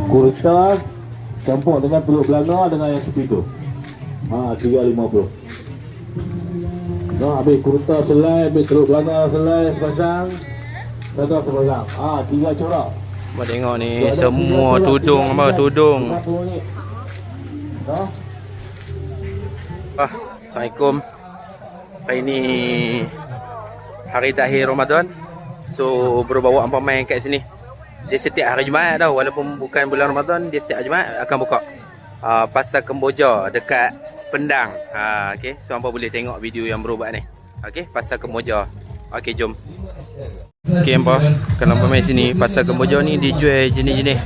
Kurta campur dengan telur belanga dengan yang seperti tu. 350. Habis kurta selai, habis telur belanga selai sepasang. Satu sepasang. 3 corak. Abang tengok ni semua tudung apa tudung. Assalamualaikum. Hari ni hari terakhir Ramadan. So baru bawa abang main kat sini. Dia setiap hari Jumaat tau, walaupun bukan bulan Ramadan, dia setiap Jumaat akan buka Pasar Kemboja dekat Pendang. Okey, so hampa boleh tengok video yang baru buat ni. Okey, Pasar Kemboja. Okey, jom. Okey hampa, kalau hampa main sini Pasar Kemboja ni dijual jenis-jenis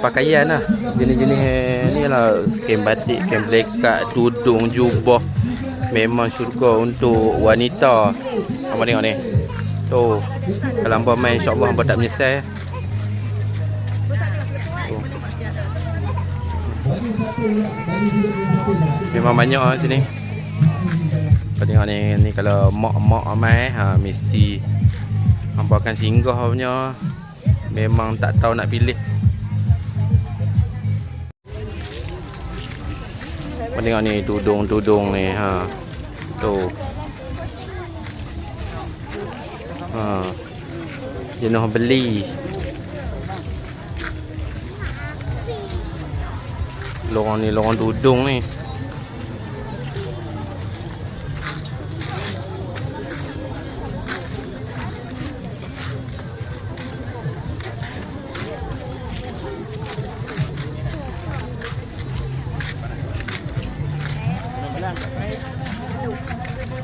pakaian lah. Jenis-jenis ni lah, kain batik, kain blekat, tudung, jubah. Memang syurga untuk wanita. Hampa tengok ni. Tu, kalau hampa main insya-Allah hampa tak menyesal. Memang banyak lah sini. Kau tengok ni kalau mak-mak ramai mesti hampa akan singgah punya. Memang tak tahu nak pilih. Kau tengok ni tudung-tudung ni tu. Jenuh beli. Lorong ni lorong tudung ni.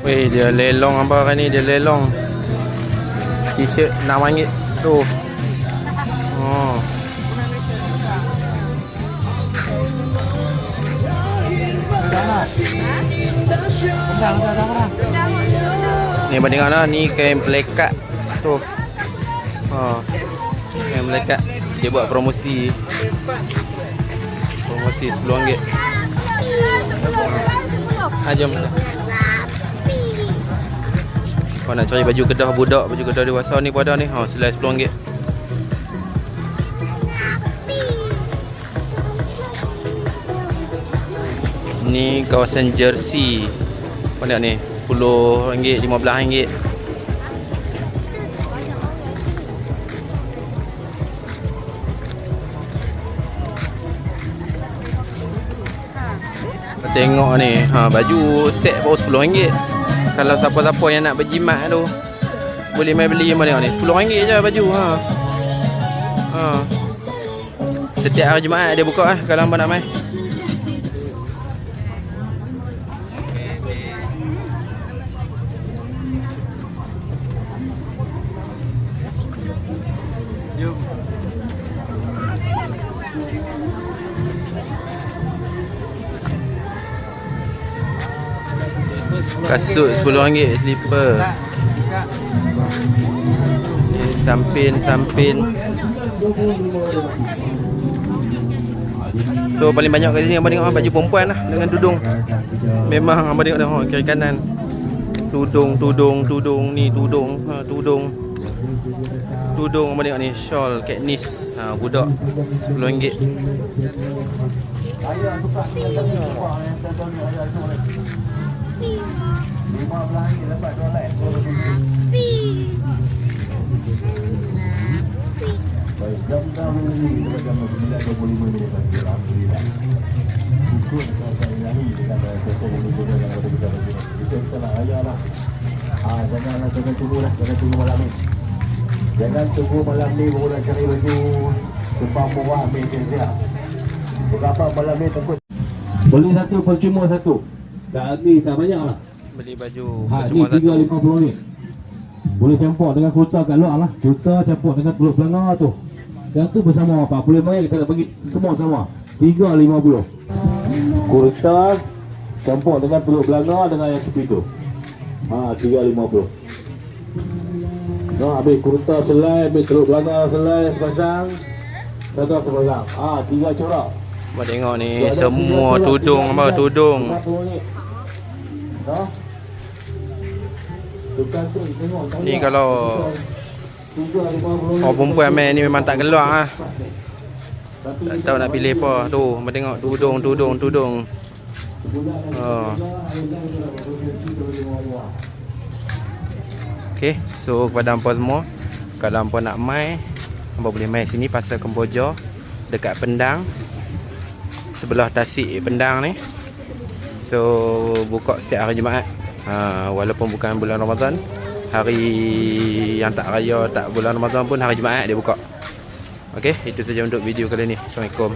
Weh, dia lelong apa kan ni, dia lelong. T-shirt RM6 tu. Ni abang tengok lah, ni kain plekat tu. Kain plekat. Dia buat promosi. Promosi RM10. Jom. Kau nak cari baju kedah budak, baju kedah dewasa ni pun ada ni. Selai RM10. Ni kawasan jersey. Kau tengok ni, RM10, RM15. Tengok ni, baju set baru RM10. Kalau siapa-siapa yang nak berjimat tu boleh main beli. Tengok ni, RM10 je baju. Setiap hari Jumaat dia buka kalau hangpa nak main. Kasut RM10, slipper. Sampin. So paling banyak kat sini abang tengok baju perempuan lah dengan tudung. Memang abang tengok dah kiri kanan. Tudung ni tudung. Tudung abang tengok ni, shawl Katniss. Budak RM10. RM15 dapat dollar. Baik, jam ni jam 9.25 ni alhamdulillah. Ikut saya ni dengan sosok yang ada kita. Kita salah ayalah. Jangan tunggu malam ni. Jangan tunggu malam ni baru nak cari baju tempang murah ambil dia. Berapa malam ni takut. Beli satu percuma satu. Tak banyak lah. Beli baju ni RM3.50 ni. Boleh campur dengan kurta kat luar lah. Kurta campur dengan telur belanga tu. Yang tu bersama RM40 kita nak bagi semua sama. RM3.50. Kurta campur dengan telur belanga dengan yang seperti tu. RM3.50. Habis kurta selai, habis telur belanga selai sepasang. Satu sepasang. 3 corak. Abang tengok ni semua tudung apa tudung. Ni kalau orang perempuan main ni memang tak keluar lah. Tak tahu nak pilih apa. Tu, tengok tudung. Okay, so kepada hampa semua, kalau hampa nak mai, hampa boleh mai sini Pasar Kemboja dekat Pendang, sebelah Tasik Pendang ni. So buka setiap hari Jumaat. Walaupun bukan bulan Ramadan, hari yang tak raya, tak bulan Ramadan pun hari Jumaat dia buka. Okey, itu saja untuk video kali ni. Assalamualaikum.